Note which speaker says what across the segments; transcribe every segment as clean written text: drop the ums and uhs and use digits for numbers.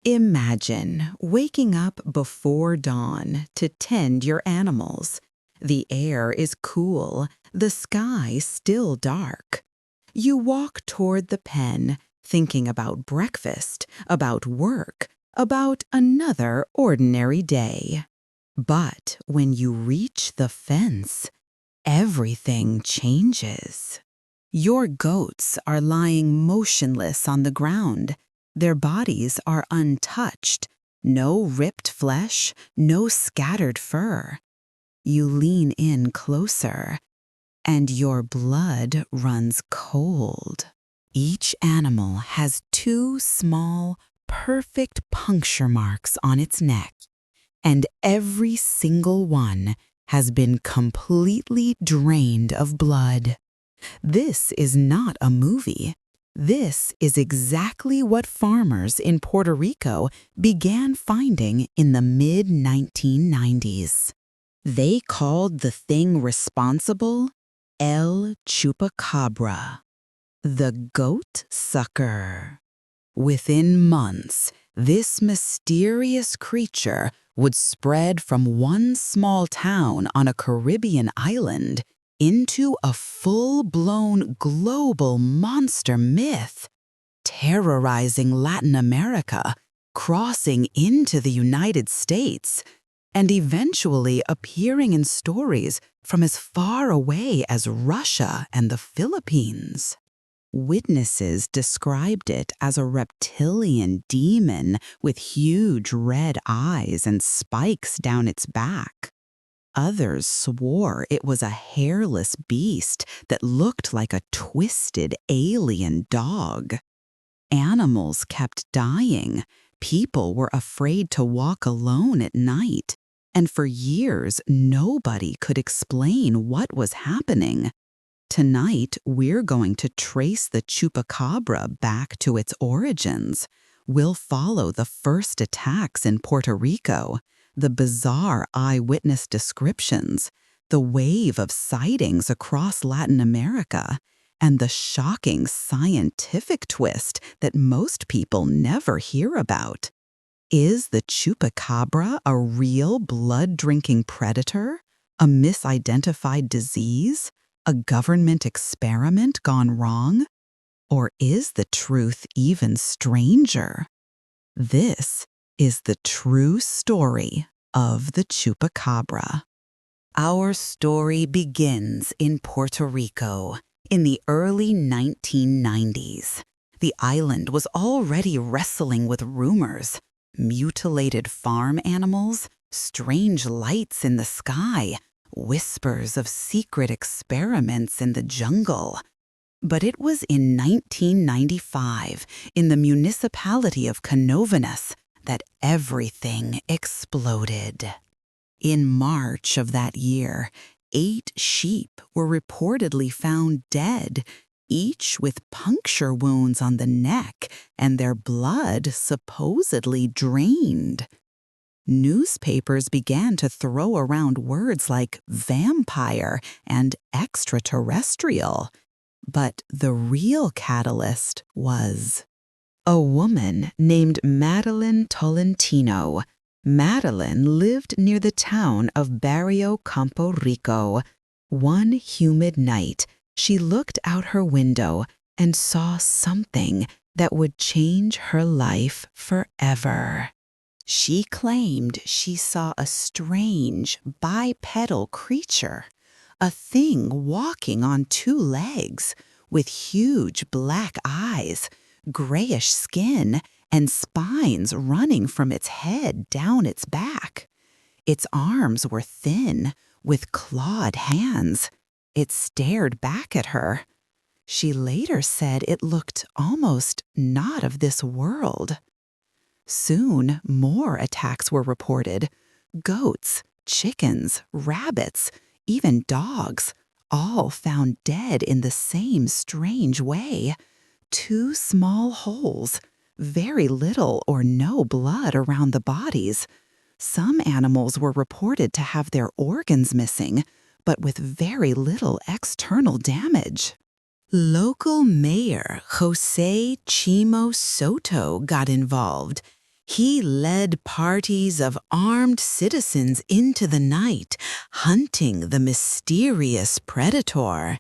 Speaker 1: Imagine waking up before dawn to tend your animals. The air is cool, the sky still dark. You walk toward the pen, thinking about breakfast, about work, about another ordinary day. But when you reach the fence, everything changes. Your goats are lying motionless on the ground. Their bodies are untouched, no ripped flesh, no scattered fur. You lean in closer, and your blood runs cold. Each animal has two small, perfect puncture marks on its neck, and every single one has been completely drained of blood. This is not a movie. This is exactly what farmers in Puerto Rico began finding in the mid-1990s. They called the thing responsible El Chupacabra, the goat sucker. Within months, this mysterious creature would spread from one small town on a Caribbean island into a full-blown global monster myth, terrorizing Latin America, crossing into the United States, and eventually appearing in stories from as far away as Russia and the Philippines. Witnesses described it as a reptilian demon with huge red eyes and spikes down its back. Others swore it was a hairless beast that looked like a twisted alien dog. Animals kept dying. People were afraid to walk alone at night. And for years, nobody could explain what was happening. Tonight, we're going to trace the Chupacabra back to its origins. We'll follow the first attacks in Puerto Rico, the bizarre eyewitness descriptions, the wave of sightings across Latin America, and the shocking scientific twist that most people never hear about. Is the Chupacabra a real blood-drinking predator? A misidentified disease? A government experiment gone wrong? Or is the truth even stranger? This is the true story of the Chupacabra. Our story begins in Puerto Rico in the early 1990s. The island was already wrestling with rumors, mutilated farm animals, strange lights in the sky, whispers of secret experiments in the jungle. But it was in 1995, in the municipality of Canóvanas, that everything exploded. In March of that year, 8 sheep were reportedly found dead, each with puncture wounds on the neck and their blood supposedly drained. Newspapers began to throw around words like vampire and extraterrestrial. But the real catalyst was a woman named Madeline Tolentino. Madeline lived near the town of Barrio Campo Rico. One humid night, she looked out her window and saw something that would change her life forever. She claimed she saw a strange bipedal creature, a thing walking on 2 legs, with huge black eyes, grayish skin, and spines running from its head down its back. Its arms were thin, with clawed hands. It stared back at her. She later said it looked almost not of this world. Soon, more attacks were reported. Goats, chickens, rabbits, even dogs, all found dead in the same strange way. 2 small holes, very little or no blood around the bodies. Some animals were reported to have their organs missing, but with very little external damage. Local mayor Jose Chimo Soto got involved. He led parties of armed citizens into the night, hunting the mysterious predator.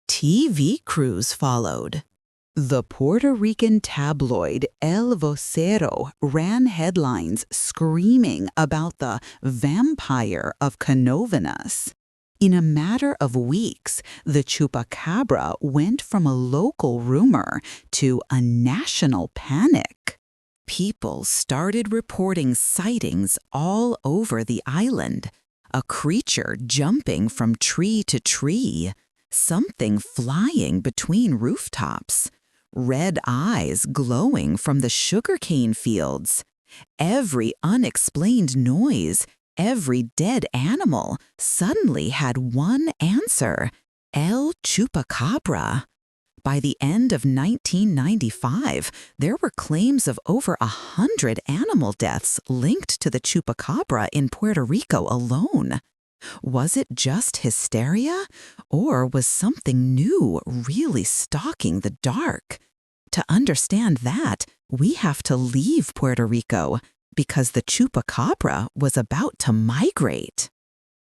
Speaker 1: TV crews followed. The Puerto Rican tabloid El Vocero ran headlines screaming about the vampire of Canovanas. In a matter of weeks, the Chupacabra went from a local rumor to a national panic. People started reporting sightings all over the island, a creature jumping from tree to tree, something flying between rooftops, red eyes glowing from the sugarcane fields. Every unexplained noise, every dead animal suddenly had one answer: El Chupacabra. By the end of 1995, there were claims of over 100 animal deaths linked to the Chupacabra in Puerto Rico alone. Was it just hysteria, or was something new really stalking the dark? To understand that, we have to leave Puerto Rico, because the Chupacabra was about to migrate.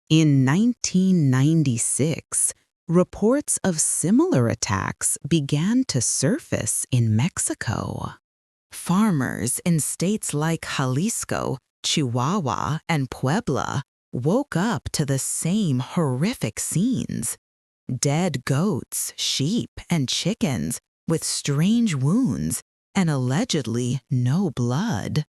Speaker 1: In 1996, reports of similar attacks began to surface in Mexico. Farmers in states like Jalisco, Chihuahua, and Puebla woke up to the same horrific scenes. Dead goats, sheep, and chickens with strange wounds and allegedly no blood.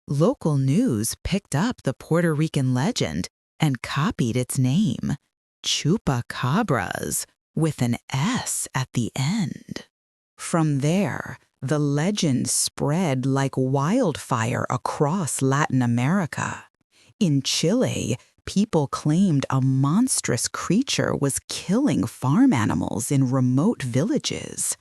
Speaker 1: Local news picked up the Puerto Rican legend and copied its name, Chupacabras, with an S at the end. From there, the legend spread like wildfire across Latin America. In Chile, people claimed a monstrous creature was killing farm animals in remote villages.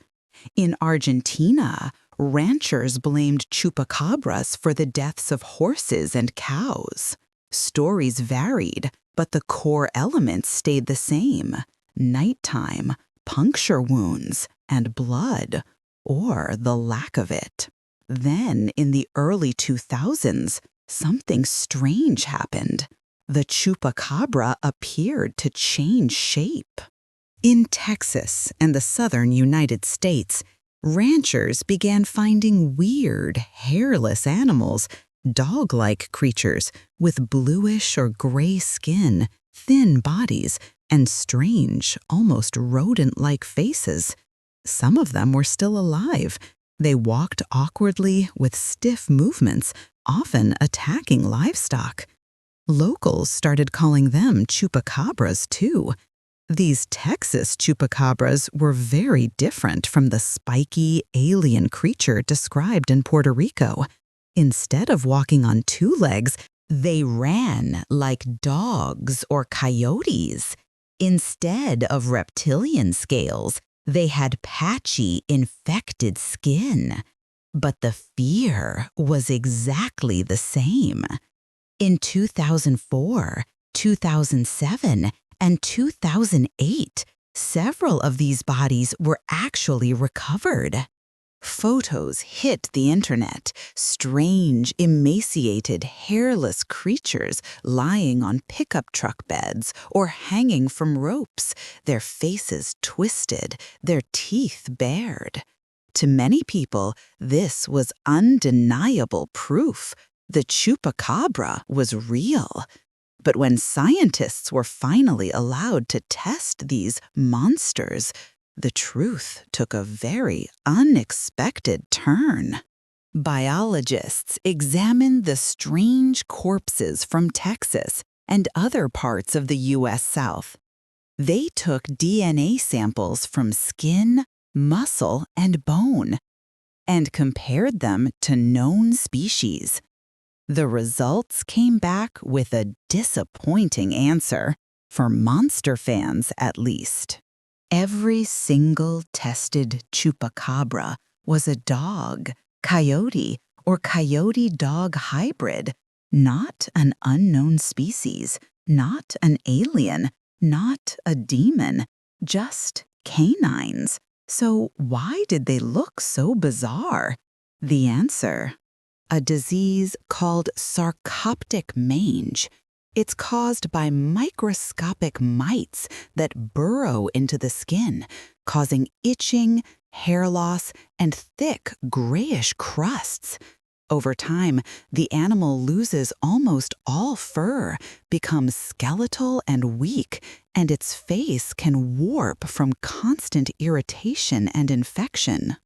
Speaker 1: In Argentina, ranchers blamed chupacabras for the deaths of horses and cows. Stories varied, but the core elements stayed the same: nighttime, puncture wounds, and blood, or the lack of it. Then, in the early 2000s, something strange happened. The chupacabra appeared to change shape. In Texas and the southern United States, ranchers began finding weird, hairless animals, dog-like creatures with bluish or gray skin, thin bodies, and strange, almost rodent-like faces. Some of them were still alive. They walked awkwardly with stiff movements, often attacking livestock. Locals started calling them chupacabras too. These Texas chupacabras were very different from the spiky, alien creature described in Puerto Rico. Instead of walking on two legs, they ran like dogs or coyotes. Instead of reptilian scales, they had patchy, infected skin. But the fear was exactly the same. In 2004, 2007, and 2008, several of these bodies were actually recovered. Photos hit the internet: strange, emaciated, hairless creatures lying on pickup truck beds or hanging from ropes, their faces twisted, their teeth bared. To many people, this was undeniable proof. The chupacabra was real. But when scientists were finally allowed to test these monsters, the truth took a very unexpected turn. Biologists examined the strange corpses from Texas and other parts of the U.S. South. They took DNA samples from skin, muscle, and bone and compared them to known species. The results came back with a disappointing answer, for monster fans at least. Every single tested chupacabra was a dog, coyote, or coyote-dog hybrid, not an unknown species, not an alien, not a demon, just canines. So why did they look so bizarre? The answer: a disease called sarcoptic mange. It's caused by microscopic mites that burrow into the skin, causing itching, hair loss, and thick grayish crusts. Over time, the animal loses almost all fur, becomes skeletal and weak, and its face can warp from constant irritation and infection.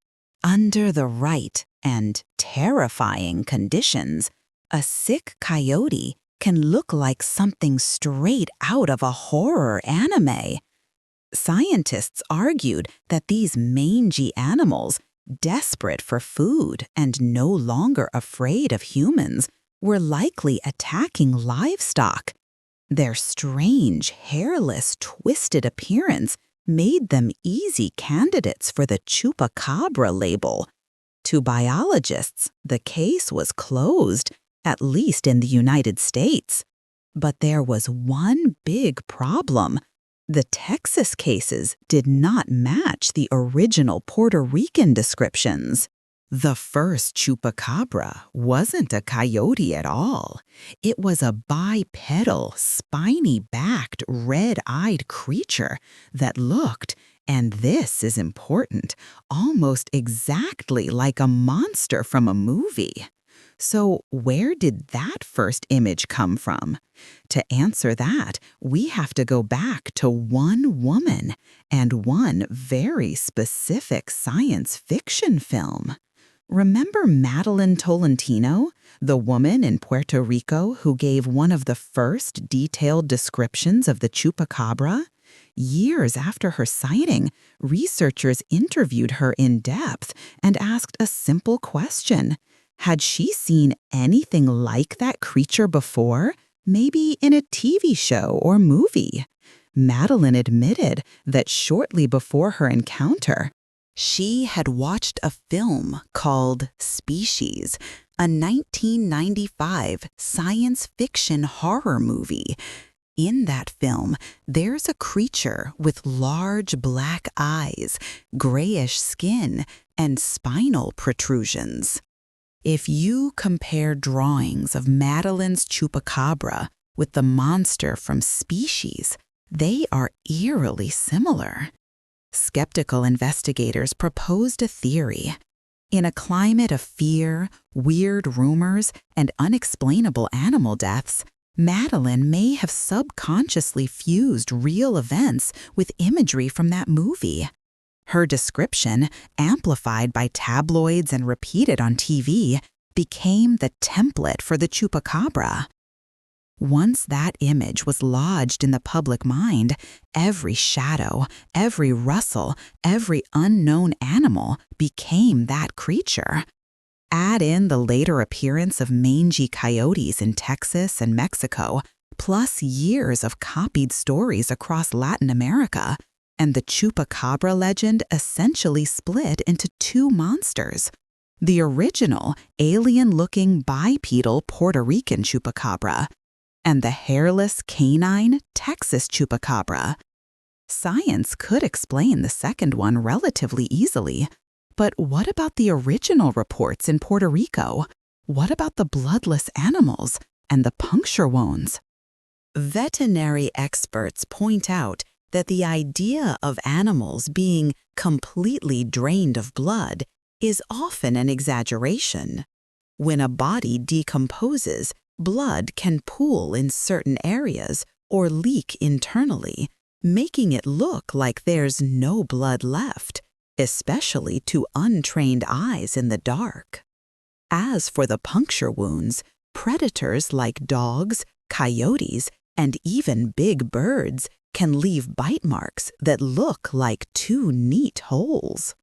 Speaker 1: Under the right and terrifying conditions, a sick coyote can look like something straight out of a horror anime. Scientists argued that these mangy animals, desperate for food and no longer afraid of humans, were likely attacking livestock. Their strange, hairless, twisted appearance made them easy candidates for the Chupacabra label. To biologists, the case was closed, at least in the United States. But there was one big problem. The Texas cases did not match the original Puerto Rican descriptions. The first Chupacabra wasn't a coyote at all. It was a bipedal, spiny-backed, red-eyed creature that looked, and this is important, almost exactly like a monster from a movie. So where did that first image come from? To answer that, we have to go back to one woman and one very specific science fiction film. Remember Madeline Tolentino, the woman in Puerto Rico who gave one of the first detailed descriptions of the Chupacabra? Years after her sighting, researchers interviewed her in depth and asked a simple question. Had she seen anything like that creature before, maybe in a TV show or movie? Madeline admitted that shortly before her encounter, she had watched a film called Species, a 1995 science fiction horror movie. In that film, there's a creature with large black eyes, grayish skin, and spinal protrusions. If you compare drawings of Madeline's Chupacabra with the monster from Species, they are eerily similar. Skeptical investigators proposed a theory. In a climate of fear, weird rumors, and unexplainable animal deaths, Madeline may have subconsciously fused real events with imagery from that movie. Her description, amplified by tabloids and repeated on TV, became the template for the Chupacabra. Once that image was lodged in the public mind, every shadow, every rustle, every unknown animal became that creature. Add in the later appearance of mangy coyotes in Texas and Mexico, plus years of copied stories across Latin America, and the Chupacabra legend essentially split into two monsters. The original, alien-looking bipedal Puerto Rican Chupacabra, and the hairless, canine Texas Chupacabra. Science could explain the second one relatively easily, but what about the original reports in Puerto Rico? What about the bloodless animals and the puncture wounds? Veterinary experts point out that the idea of animals being completely drained of blood is often an exaggeration. When a body decomposes, blood can pool in certain areas or leak internally, making it look like there's no blood left, especially to untrained eyes in the dark. As for the puncture wounds, predators like dogs, coyotes, and even big birds can leave bite marks that look like two neat holes.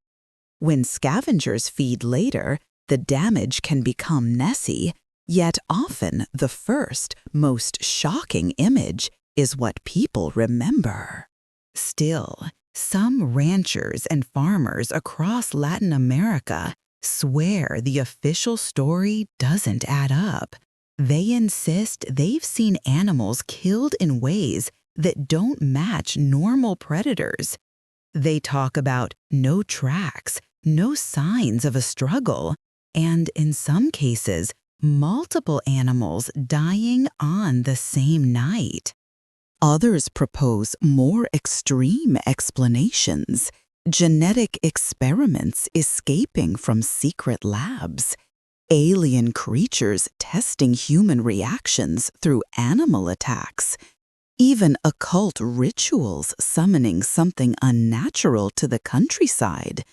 Speaker 1: When scavengers feed later, the damage can become messy, yet often the first, most shocking image is what people remember. Still, some ranchers and farmers across Latin America swear the official story doesn't add up. They insist they've seen animals killed in ways that don't match normal predators. They talk about no tracks, no signs of a struggle, and in some cases, multiple animals dying on the same night. Others propose more extreme explanations, genetic experiments escaping from secret labs, alien creatures testing human reactions through animal attacks, even occult rituals summoning something unnatural to the countryside.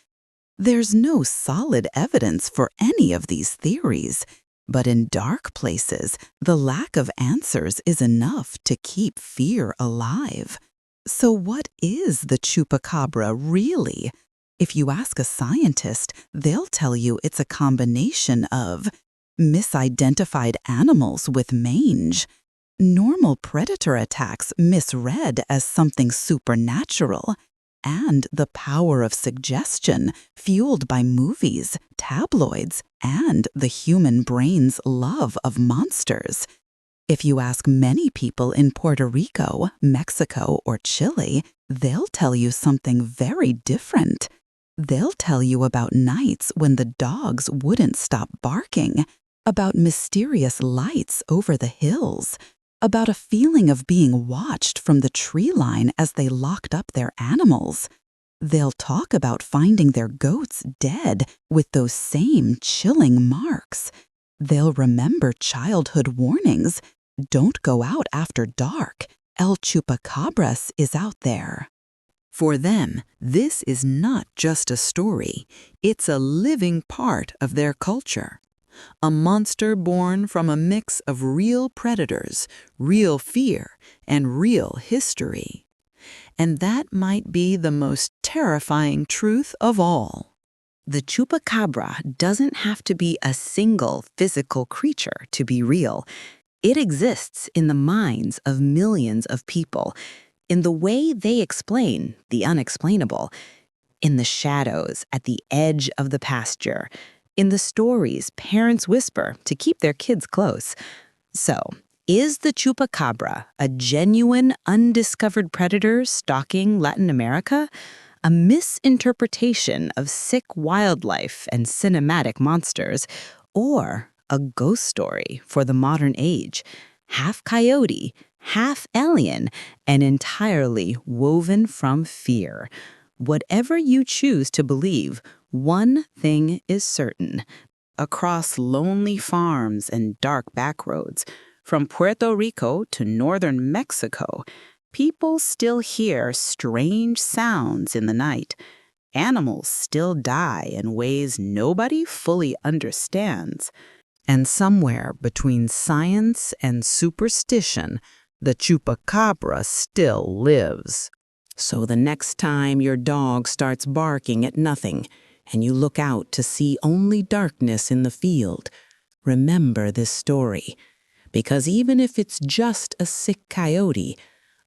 Speaker 1: There's no solid evidence for any of these theories, but in dark places, the lack of answers is enough to keep fear alive. So what is the Chupacabra really? If you ask a scientist, they'll tell you it's a combination of misidentified animals with mange, normal predator attacks misread as something supernatural, and the power of suggestion fueled by movies, tabloids, and the human brain's love of monsters. If you ask many people in Puerto Rico, Mexico, or Chile, they'll tell you something very different. They'll tell you about nights when the dogs wouldn't stop barking, about mysterious lights over the hills, about a feeling of being watched from the tree line as they locked up their animals. They'll talk about finding their goats dead with those same chilling marks. They'll remember childhood warnings. Don't go out after dark. El Chupacabras is out there. For them, this is not just a story. It's a living part of their culture. A monster born from a mix of real predators, real fear, and real history. And that might be the most terrifying truth of all. The Chupacabra doesn't have to be a single physical creature to be real. It exists in the minds of millions of people, in the way they explain the unexplainable, in the shadows at the edge of the pasture, in the stories parents whisper to keep their kids close. So, is the Chupacabra a genuine, undiscovered predator stalking Latin America? A misinterpretation of sick wildlife and cinematic monsters? Or a ghost story for the modern age? Half coyote, half alien, and entirely woven from fear. Whatever you choose to believe, one thing is certain. Across lonely farms and dark backroads, from Puerto Rico to northern Mexico, people still hear strange sounds in the night. Animals still die in ways nobody fully understands. And somewhere between science and superstition, the Chupacabra still lives. So the next time your dog starts barking at nothing, and you look out to see only darkness in the field, remember this story. Because even if it's just a sick coyote,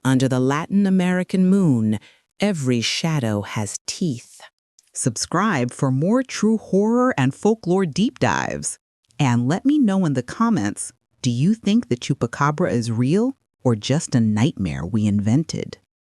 Speaker 1: under the Latin American moon, every shadow has teeth. Subscribe for more true horror and folklore deep dives. And let me know in the comments, do you think the Chupacabra is real or just a nightmare we invented?